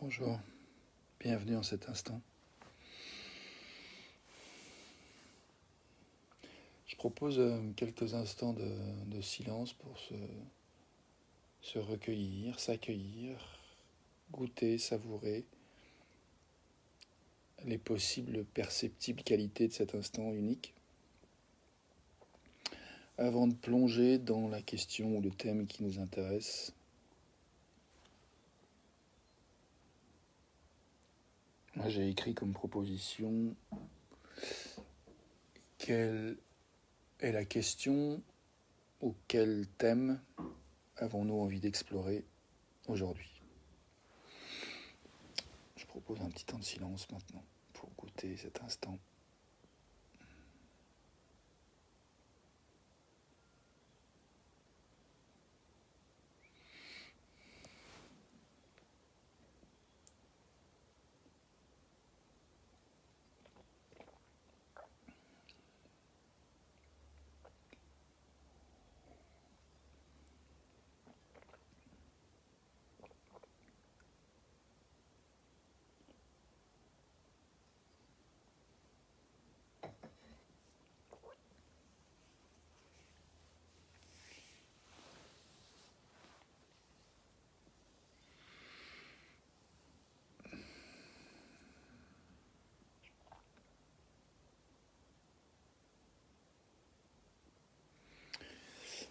Bonjour, bienvenue en cet instant. Je propose quelques instants de silence pour se recueillir, s'accueillir, goûter, savourer les possibles perceptibles qualités de cet instant unique, avant de plonger dans la question ou le thème qui nous intéresse. Moi, j'ai écrit comme proposition quelle est la question ou quel thème avons-nous envie d'explorer aujourd'hui. Je propose un petit temps de silence maintenant pour goûter cet instant.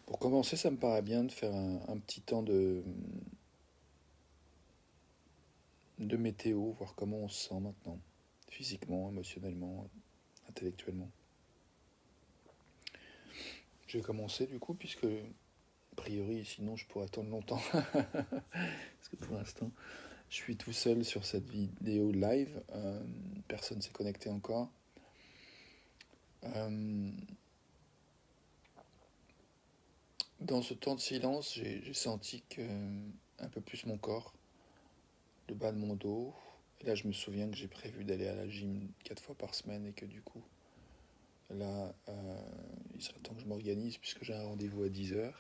Pour commencer, ça me paraît bien de faire un petit temps de météo, voir comment on se sent maintenant, physiquement, émotionnellement, intellectuellement. Je vais commencer du coup, puisque a priori, sinon je pourrais attendre longtemps. Parce que pour l'instant, je suis tout seul sur cette vidéo live. Personne ne s'est connecté encore. Dans ce temps de silence, j'ai senti que un peu plus mon corps, le bas de mon dos. Et là, je me souviens que j'ai prévu d'aller à la gym 4 fois par semaine et que du coup, là, il serait temps que je m'organise puisque j'ai un rendez-vous à 10h.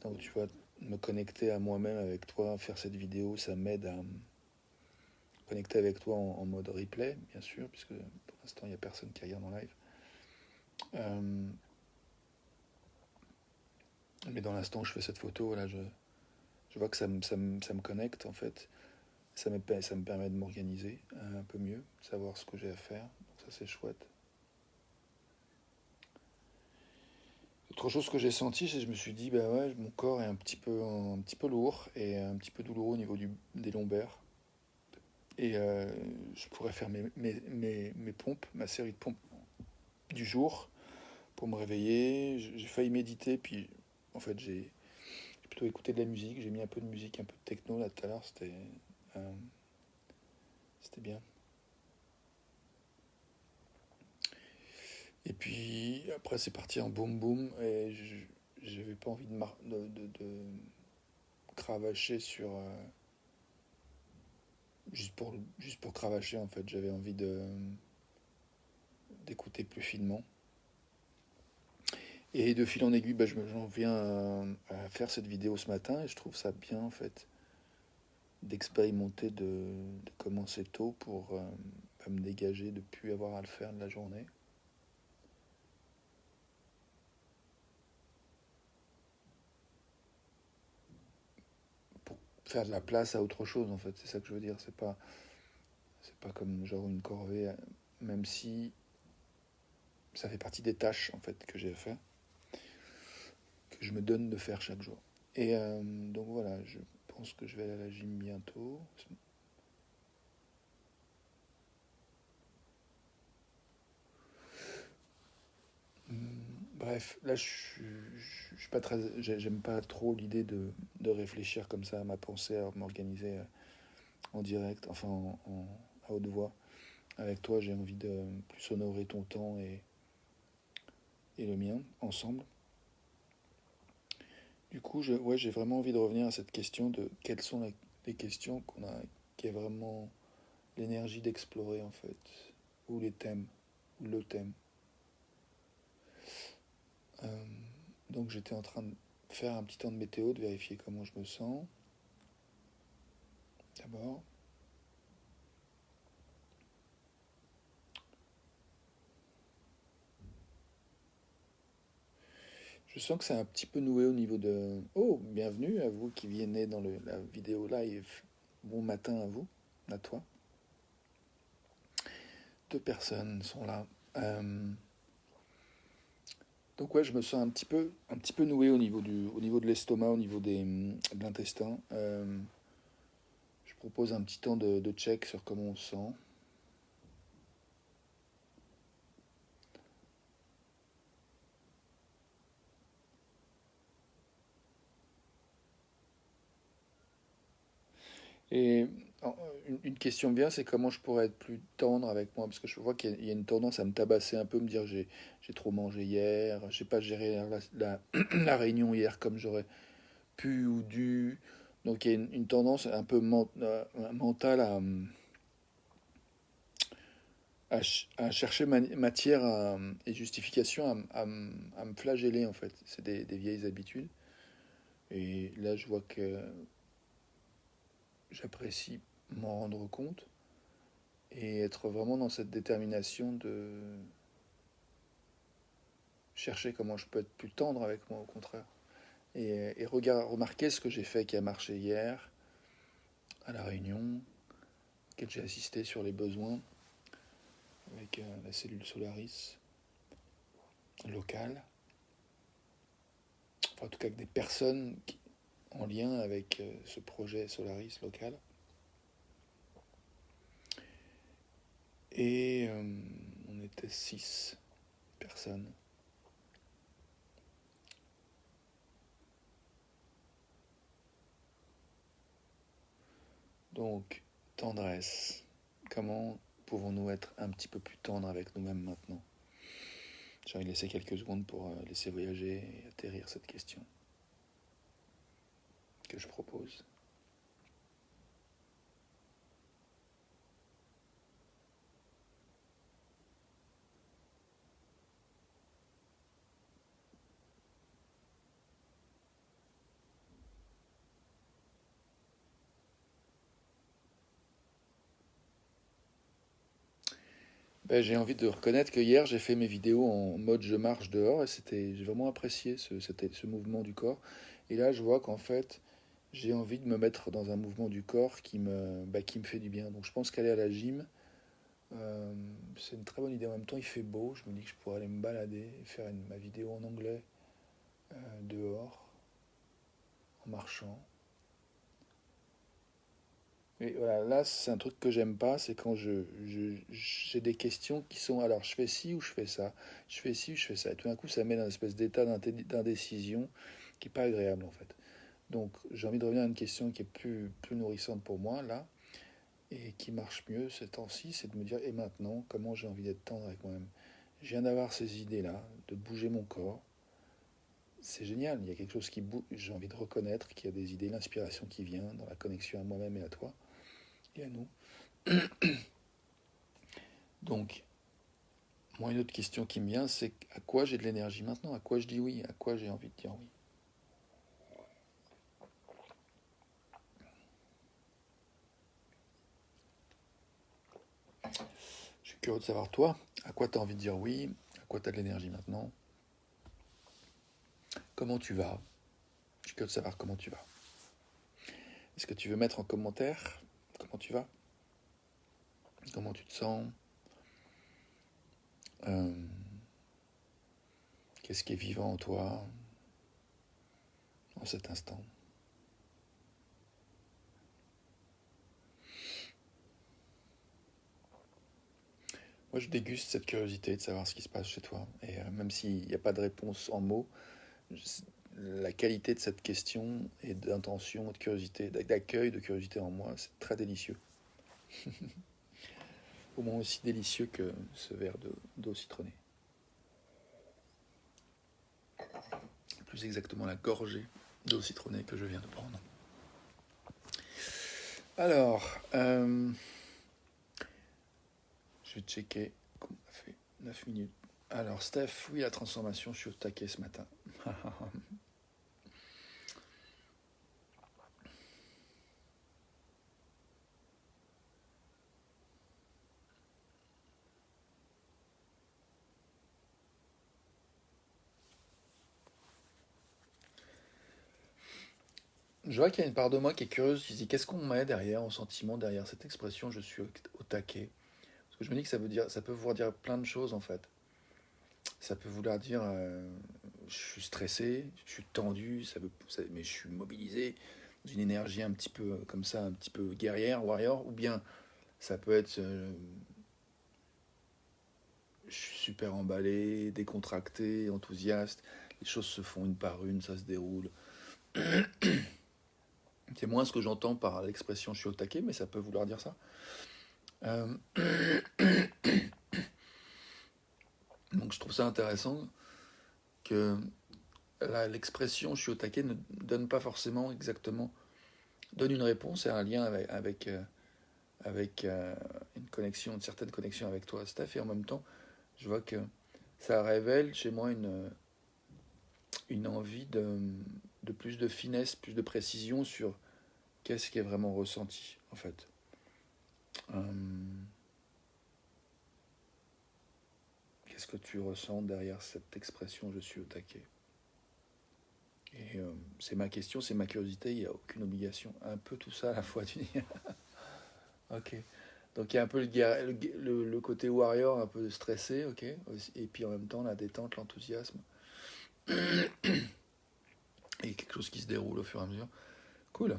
Donc tu vois, me connecter à moi-même avec toi, faire cette vidéo, ça m'aide à me connecter avec toi en mode replay, bien sûr, puisque pour l'instant, il n'y a personne qui regarde en live. Mais dans l'instant où je fais cette photo, là, je vois que ça me connecte en fait. Ça me permet de m'organiser un peu mieux, de savoir ce que j'ai à faire. Donc ça, c'est chouette. Autre chose que j'ai senti, c'est que je me suis dit, bah ouais, mon corps est un petit peu lourd et un petit peu douloureux au niveau des lombaires. Et je pourrais faire mes pompes, ma série de pompes du jour pour me réveiller. J'ai failli méditer, puis en fait j'ai plutôt écouté de la musique. J'ai mis un peu de musique, un peu de techno là tout à l'heure, c'était bien. Et puis après c'est parti en boum boum et j'avais pas envie de cravacher sur juste pour cravacher en fait. J'avais envie d'écouter plus finement. Et de fil en aiguille, bah, j'en viens à faire cette vidéo ce matin et je trouve ça bien en fait d'expérimenter, de commencer tôt pour me dégager de plus avoir à le faire de la journée. Pour faire de la place à autre chose en fait, c'est ça que je veux dire. C'est pas comme genre une corvée, même si ça fait partie des tâches en fait que j'ai à faire, que je me donne de faire chaque jour. Et donc voilà, je pense que je vais aller à la gym bientôt. Bref, là je suis pas très, j'aime pas trop l'idée de réfléchir comme ça à ma pensée, à m'organiser en direct, enfin à haute voix. Avec toi, j'ai envie de plus honorer ton temps et le mien ensemble. Du coup, j'ai vraiment envie de revenir à cette question de quelles sont les questions qui est vraiment l'énergie d'explorer en fait, ou les thèmes, ou le thème. Euh, donc j'étais en train de faire un petit temps de météo, de vérifier comment je me sens. d'abord. Je sens que c'est un petit peu noué au niveau de... Oh, bienvenue à vous qui venez dans la vidéo live. Bon matin à vous, à toi. 2 personnes sont là. Donc ouais, je me sens un petit peu noué au niveau de l'estomac, au niveau de l'intestin. Je propose un petit temps de check sur comment on se sent. Et une question bien, c'est comment je pourrais être plus tendre avec moi, parce que je vois qu'il y a une tendance à me tabasser un peu, me dire j'ai trop mangé hier, j'ai pas géré la réunion hier comme j'aurais pu ou dû. Donc il y a une tendance un peu mentale à chercher matière et justification à me flageller en fait. C'est des vieilles habitudes. Et là je vois que j'apprécie m'en rendre compte et être vraiment dans cette détermination de chercher comment je peux être plus tendre avec moi au contraire. Et remarquer ce que j'ai fait qui a marché hier à la réunion, auquel j'ai assisté sur les besoins avec la cellule Solaris locale. Enfin, en tout cas avec des personnes en lien avec ce projet Solaris local. Et on était 6 personnes. Donc, tendresse. Comment pouvons-nous être un petit peu plus tendres avec nous-mêmes maintenant? J'ai envie de laisser quelques secondes pour laisser voyager et atterrir cette question que je propose. Ben, j'ai envie de reconnaître que hier j'ai fait mes vidéos en mode je marche dehors et j'ai vraiment apprécié ce mouvement du corps. Et là je vois qu'en fait j'ai envie de me mettre dans un mouvement du corps qui me fait du bien. Donc je pense qu'aller à la gym, c'est une très bonne idée. En même temps il fait beau, je me dis que je pourrais aller me balader et faire ma vidéo en anglais dehors en marchant. Et voilà, là, c'est un truc que j'aime pas, c'est quand j'ai des questions qui sont, alors je fais ci ou je fais ça, je fais ci ou je fais ça. Et tout d'un coup, ça met dans une espèce d'état d'indécision qui est pas agréable en fait. Donc j'ai envie de revenir à une question qui est plus nourrissante pour moi là, et qui marche mieux ces temps-ci, c'est de me dire, et maintenant, comment j'ai envie d'être tendre avec moi-même. Je viens d'avoir ces idées-là, de bouger mon corps. C'est génial, il y a quelque chose qui bouge, j'ai envie de reconnaître qu'il y a des idées, l'inspiration qui vient dans la connexion à moi-même et à toi et à nous. Donc, moi, une autre question qui me vient, c'est à quoi j'ai de l'énergie maintenant? À quoi je dis oui? À quoi j'ai envie de dire oui? Je suis curieux de savoir, toi, à quoi tu as envie de dire oui? À quoi tu as de l'énergie maintenant? Comment tu vas? Je suis curieux de savoir comment tu vas. Est-ce que tu veux mettre en commentaire comment tu vas? Comment tu te sens? Euh, Qu'est-ce qui est vivant en toi en cet instant? Moi, je déguste cette curiosité de savoir ce qui se passe chez toi. Et même s'il n'y a pas de réponse en mots, la qualité de cette question et d'intention, de curiosité, d'accueil, de curiosité en moi, c'est très délicieux. Au moins aussi délicieux que ce verre d'eau citronnée. Plus exactement la gorgée d'eau citronnée que je viens de prendre. Alors, je vais checker. On a fait 9 minutes. Alors, Steph, oui, la transformation, je suis au taquet ce matin. Je vois qu'il y a une part de moi qui est curieuse, qui se dit qu'est-ce qu'on met derrière, en sentiment, derrière cette expression je suis au taquet. Parce que je me dis que ça peut vouloir dire plein de choses en fait. Ça peut vouloir dire je suis stressé, je suis tendu, mais je suis mobilisé dans une énergie un petit peu comme ça, un petit peu guerrière, warrior, ou bien ça peut être je suis super emballé, décontracté, enthousiaste, les choses se font une par une, ça se déroule. C'est moins ce que j'entends par l'expression je suis au taquet, mais ça peut vouloir dire ça. Euh, donc je trouve ça intéressant que l'expression je suis au taquet ne donne pas forcément exactement, donne une réponse et un lien avec une connexion, une certaine connexion avec toi, Steph, et en même temps, je vois que ça révèle chez moi une envie de plus de finesse, plus de précision sur qu'est-ce qui est vraiment ressenti, en fait. Qu'est-ce que tu ressens derrière cette expression je suis au taquet? Et c'est ma question, c'est ma curiosité, il n'y a aucune obligation. Un peu tout ça à la fois, tu dis. Ok. Donc il y a un peu le côté warrior, un peu stressé, ok. Et puis en même temps la détente, l'enthousiasme. Et quelque chose qui se déroule au fur et à mesure. Cool.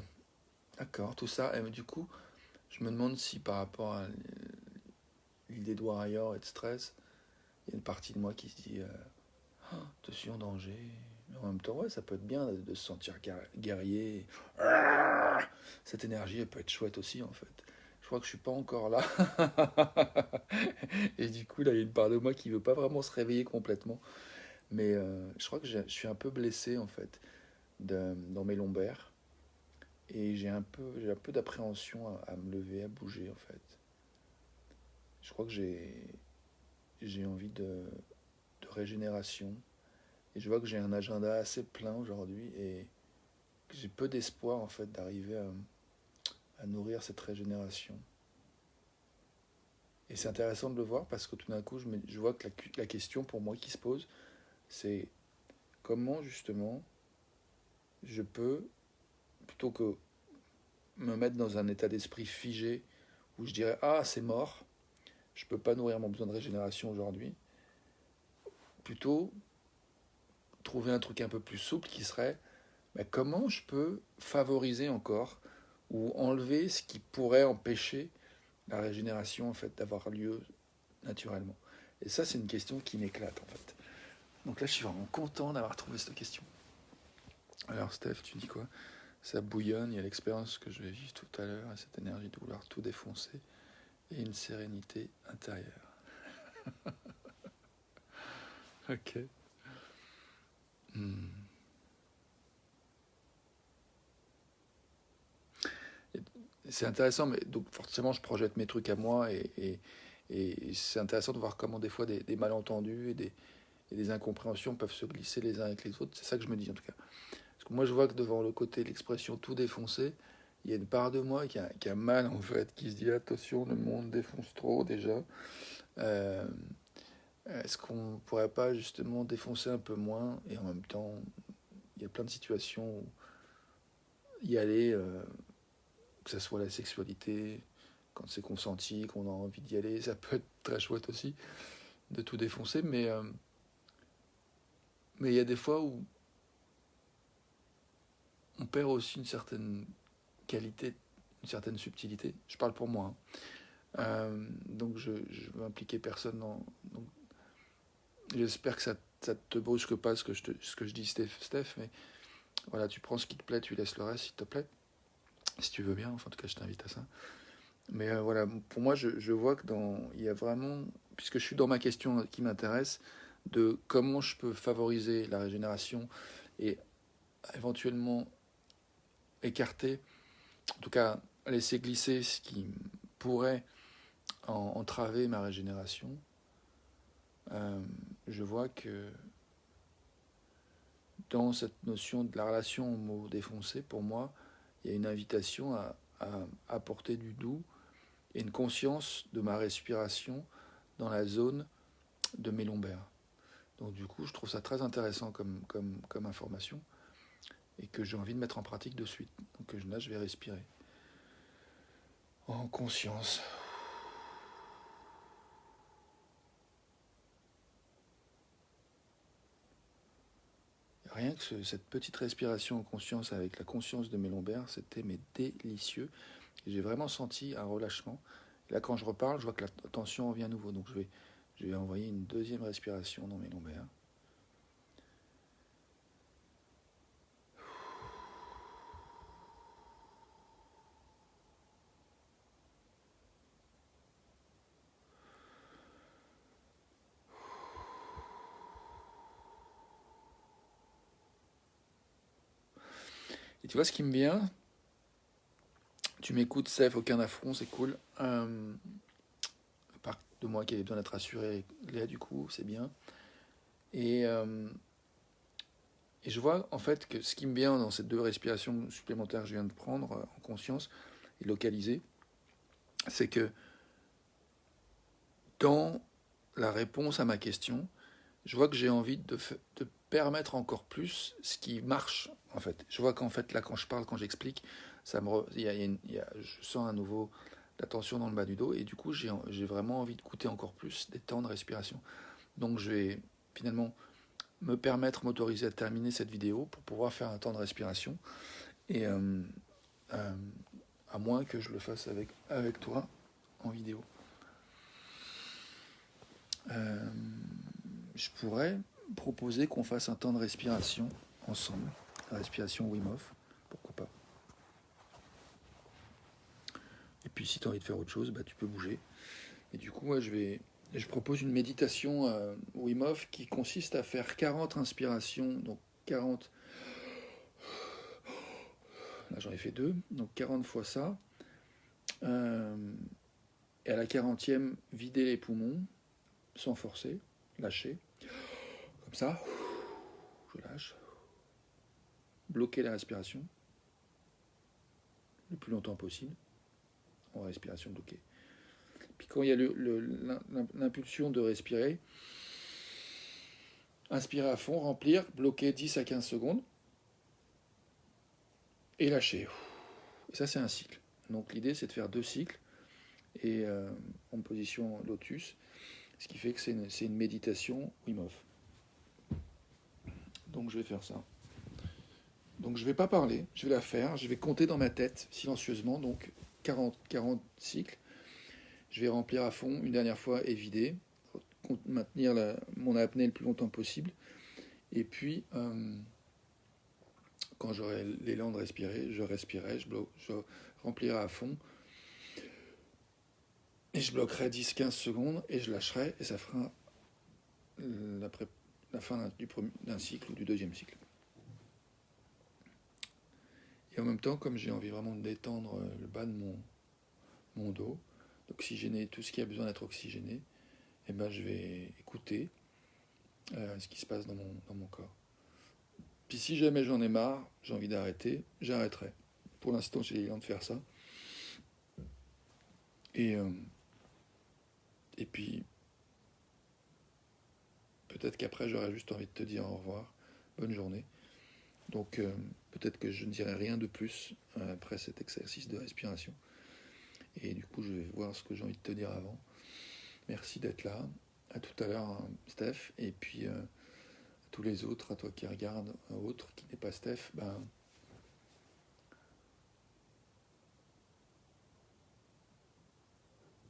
D'accord, tout ça. Et du coup, je me demande si par rapport à l'idée de warrior et de stress, il y a une partie de moi qui se dit je suis en danger. Mais en même temps, ouais, ça peut être bien de se sentir guerrier. Cette énergie, elle peut être chouette aussi, en fait. Je crois que je suis pas encore là. Et du coup, là, il y a une part de moi qui veut pas vraiment se réveiller complètement. Mais je crois que je suis un peu blessé, en fait, dans mes lombaires. Et j'ai un peu d'appréhension à me lever, à bouger, en fait. Je crois que j'ai envie de régénération. Et je vois que j'ai un agenda assez plein aujourd'hui et que j'ai peu d'espoir, en fait, d'arriver à nourrir cette régénération. Et c'est intéressant de le voir parce que tout d'un coup, je vois que la question pour moi qui se pose, c'est comment justement je peux, plutôt que me mettre dans un état d'esprit figé où je dirais ah c'est mort, je ne peux pas nourrir mon besoin de régénération aujourd'hui, plutôt trouver un truc un peu plus souple qui serait bah, comment je peux favoriser encore ou enlever ce qui pourrait empêcher la régénération en fait d'avoir lieu naturellement. Et ça c'est une question qui m'éclate en fait. Donc là je suis vraiment content d'avoir trouvé cette question. Alors Steph, tu dis quoi? Ça bouillonne, il y a l'expérience que je vais vivre tout à l'heure, et cette énergie de vouloir tout défoncer, et une sérénité intérieure. Ok. Hmm. C'est intéressant, mais donc forcément je projette mes trucs à moi, et c'est intéressant de voir comment des fois des malentendus et des incompréhensions peuvent se glisser les uns avec les autres. C'est ça que je me dis en tout cas. Parce que moi je vois que devant le côté de l'expression tout défoncer, il y a une part de moi qui a mal en fait, qui se dit attention, le monde défonce trop déjà. Euh, Est-ce qu'on pourrait pas justement défoncer un peu moins et en même temps, il y a plein de situations où y aller, que ce soit la sexualité, quand c'est consenti, qu'on a envie d'y aller, ça peut être très chouette aussi de tout défoncer, mais il y a des fois où on perd aussi une certaine qualité, une certaine subtilité. Je parle pour moi. Hein. Donc je veux impliquer personne donc j'espère que ça te brusque pas ce que je dis, Steph, mais voilà, tu prends ce qui te plaît, tu laisses le reste, s'il te plaît. Si tu veux bien, enfin, en tout cas, je t'invite à ça. Mais voilà, pour moi, je vois que il y a vraiment, puisque je suis dans ma question qui m'intéresse, de comment je peux favoriser la régénération et éventuellement écarter, en tout cas laisser glisser ce qui pourrait entraver ma régénération. Je vois que dans cette notion de la relation au mot défoncé, pour moi, il y a une invitation à apporter du doux et une conscience de ma respiration dans la zone de mes lombaires. Donc du coup, je trouve ça très intéressant comme information. et que j'ai envie de mettre en pratique de suite. Donc là, je vais respirer en conscience. Rien que cette petite respiration en conscience avec la conscience de mes lombaires, c'était délicieux. J'ai vraiment senti un relâchement. Et là, quand je reparle, je vois que la tension revient à nouveau. Donc je vais envoyer une deuxième respiration dans mes lombaires. Et tu vois ce qui me vient? Tu m'écoutes, Seth, aucun affront, c'est cool. À part de moi qui avait besoin d'être rassuré, Léa, du coup, c'est bien. Et, euh, et je vois en fait que ce qui me vient dans ces deux respirations supplémentaires que je viens de prendre en conscience et localisées, c'est que dans la réponse à ma question, je vois que j'ai envie de permettre encore plus ce qui marche en fait. Je vois qu'en fait là quand je parle, quand j'explique, je sens à nouveau la tension dans le bas du dos et du coup j'ai vraiment envie de goûter encore plus des temps de respiration. Donc je vais finalement m'autoriser à terminer cette vidéo pour pouvoir faire un temps de respiration et euh, à moins que je le fasse avec toi en vidéo. Euh, je pourrais proposer qu'on fasse un temps de respiration ensemble. La respiration Wim Hof, pourquoi pas. Et puis si tu as envie de faire autre chose, bah, tu peux bouger. Et du coup, moi, je propose une méditation Wim Hof qui consiste à faire 40 inspirations, donc 40, là j'en ai fait deux, donc 40 fois ça. Et à la 40e, vider les poumons sans forcer, lâcher, comme ça, je lâche, bloquer la respiration le plus longtemps possible, en respiration bloquée. Puis quand il y a l'impulsion de respirer, inspirer à fond, remplir, bloquer 10 à 15 secondes, et lâcher. Et ça c'est un cycle. Donc l'idée c'est de faire 2 cycles, et en position lotus, ce qui fait que c'est une méditation Wim Hof. Donc je vais faire ça. Donc je ne vais pas parler, je vais la faire, je vais compter dans ma tête silencieusement, donc 40 cycles. Je vais remplir à fond une dernière fois et vider, maintenir mon apnée le plus longtemps possible. Et puis, quand j'aurai l'élan de respirer, je respirerai, je remplirai à fond. Et je bloquerai 10-15 secondes et je lâcherai et ça fera la fin d'un cycle ou du deuxième cycle. Et en même temps, comme j'ai envie vraiment de détendre le bas de mon dos, d'oxygéner tout ce qui a besoin d'être oxygéné, et ben je vais écouter ce qui se passe dans mon corps. Puis si jamais j'en ai marre, j'ai envie d'arrêter, j'arrêterai. Pour l'instant, j'ai l'élan de faire ça. Et puis, peut-être qu'après, j'aurai juste envie de te dire au revoir, bonne journée. Donc, peut-être que je ne dirai rien de plus après cet exercice de respiration. Et du coup, je vais voir ce que j'ai envie de te dire avant. Merci d'être là. À tout à l'heure, Steph. Et puis, à tous les autres, à toi qui regardes, autre qui n'est pas Steph, ben,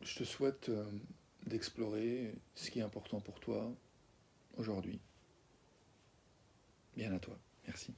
je te souhaite d'explorer ce qui est important pour toi aujourd'hui. Bien à toi. Merci.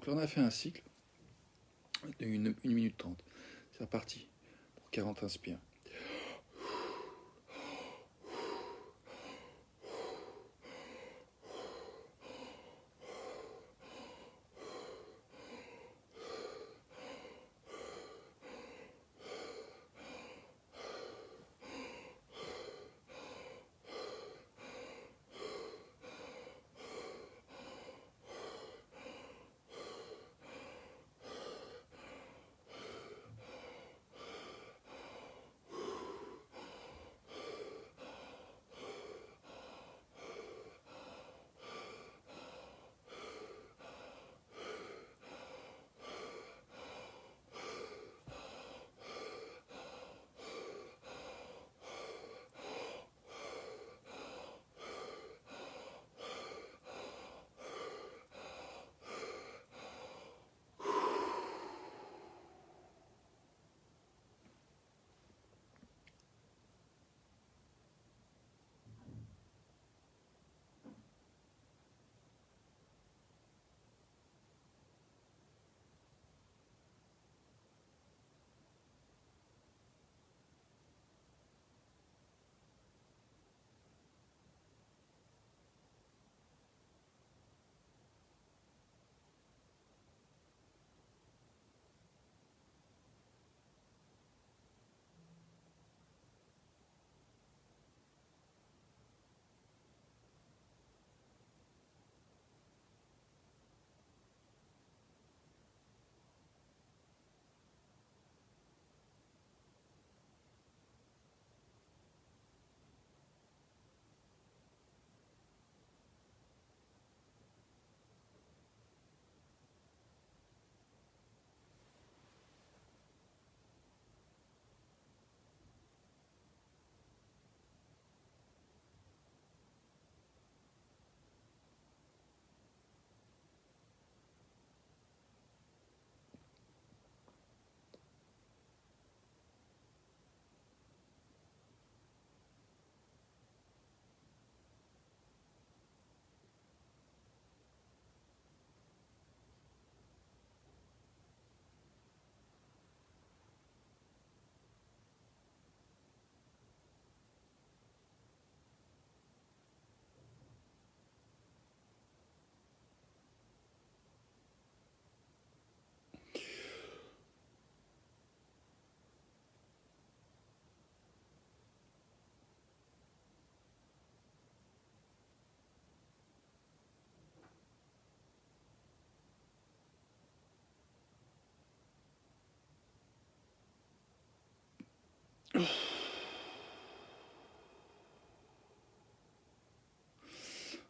Donc là, on a fait un cycle de 1 minute 30. C'est reparti pour 40 inspires.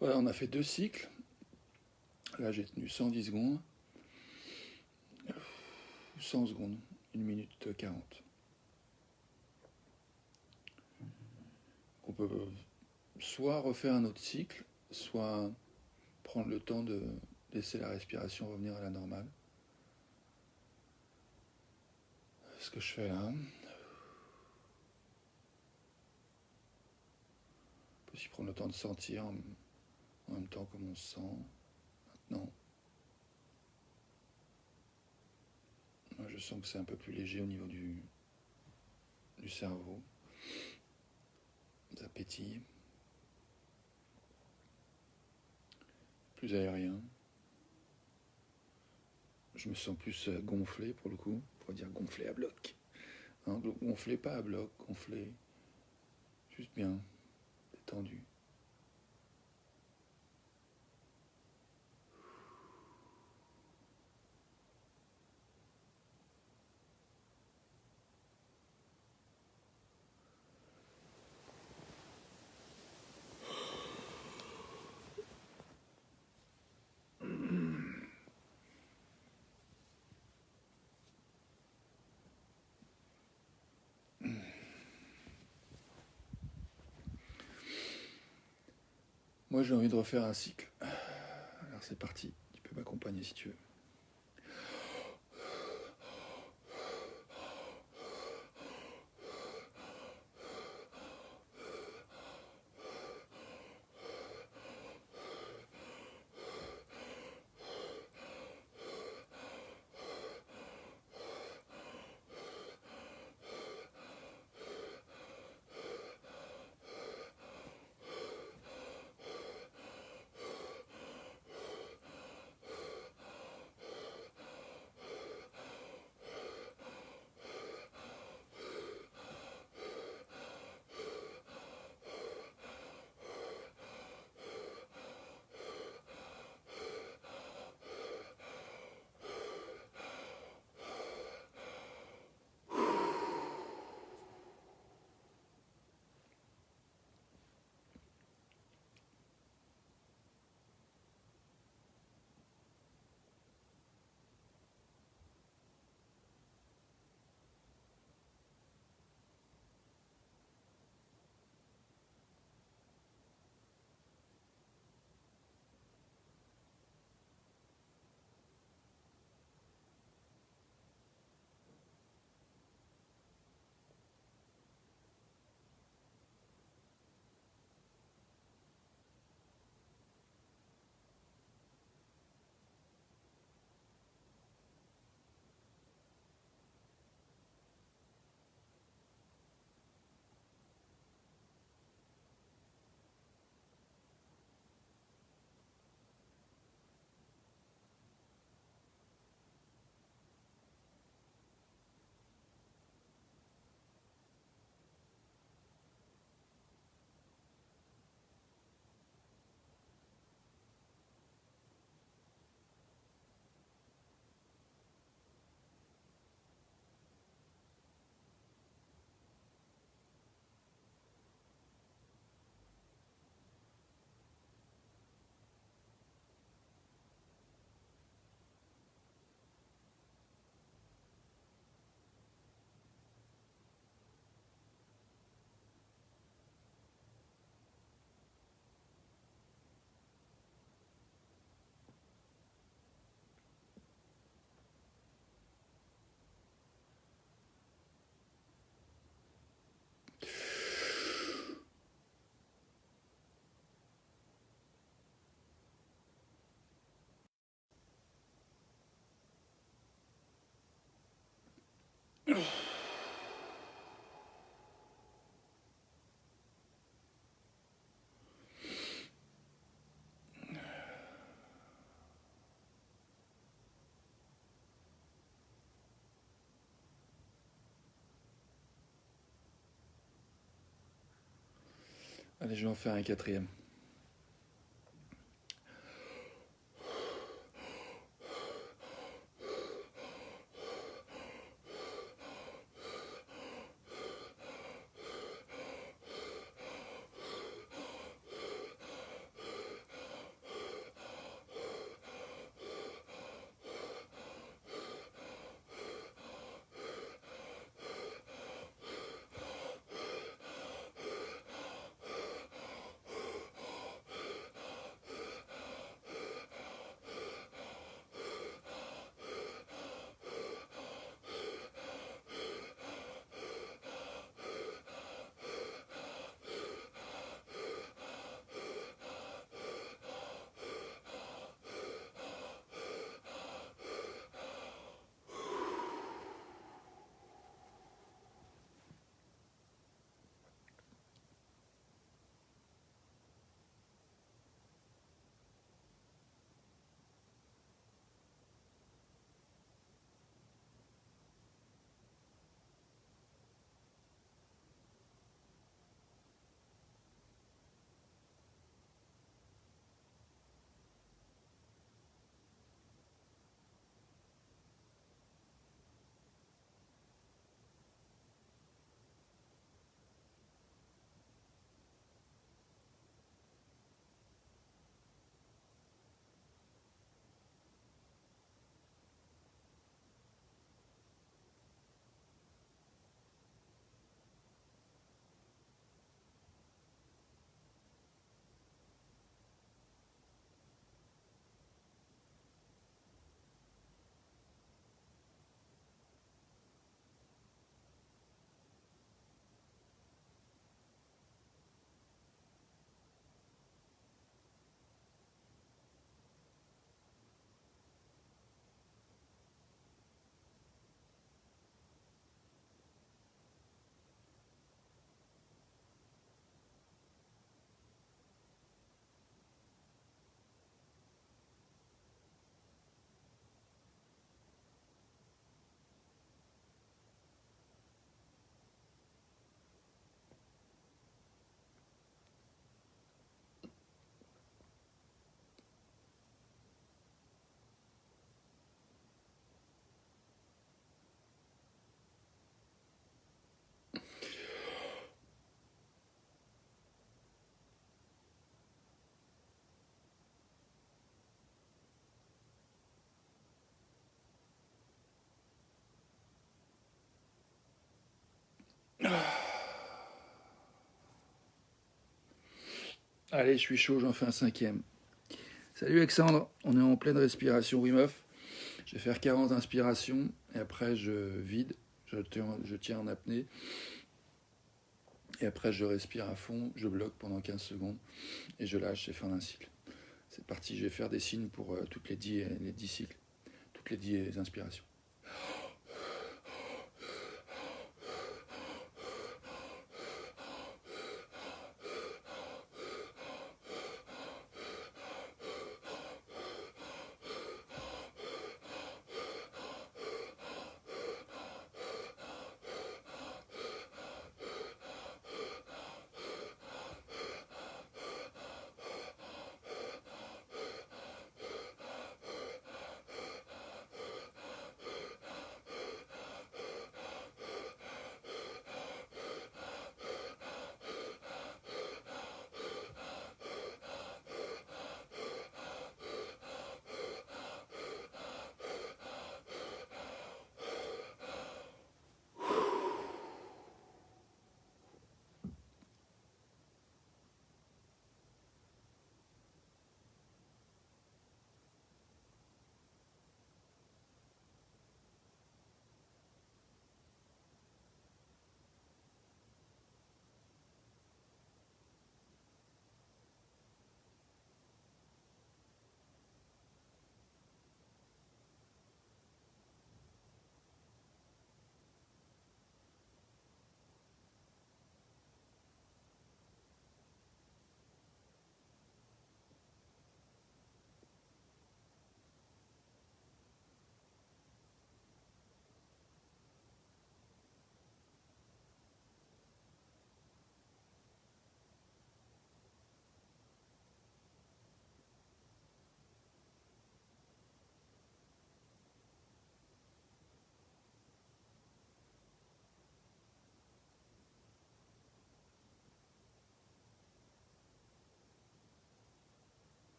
Voilà, on a fait 2 cycles. Là, j'ai tenu 110 secondes. 100 secondes, 1 minute 40. On peut soit refaire un autre cycle, soit prendre le temps de laisser la respiration revenir à la normale. Ce que je fais là. On peut aussi prendre le temps de sentir en même temps comme on se sent. Maintenant, moi, je sens que c'est un peu plus léger au niveau du cerveau. Ça pétille. Plus aérien. Je me sens plus gonflé pour le coup. On pourrait dire gonflé à bloc. Hein, gonflé pas à bloc, gonflé juste bien, détendu. Moi, j'ai envie de refaire un cycle. Alors c'est parti, tu peux m'accompagner si tu veux. Allez, je vais en faire un quatrième. Allez, je suis chaud, j'en fais un cinquième. Salut Alexandre, on est en pleine respiration Wim Hof. Je vais faire 40 inspirations et après je vide, je tiens en apnée et après je respire à fond, je bloque pendant 15 secondes et je lâche et fin d'un cycle. C'est parti, je vais faire des signes pour toutes les 10 cycles, toutes les 10 inspirations.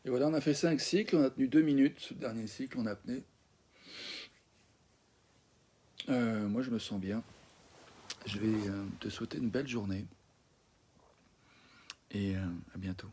Et voilà, on a fait 5 cycles, on a tenu 2 minutes, ce dernier cycle en apnée. Moi, je me sens bien. Je vais te souhaiter une belle journée et à bientôt.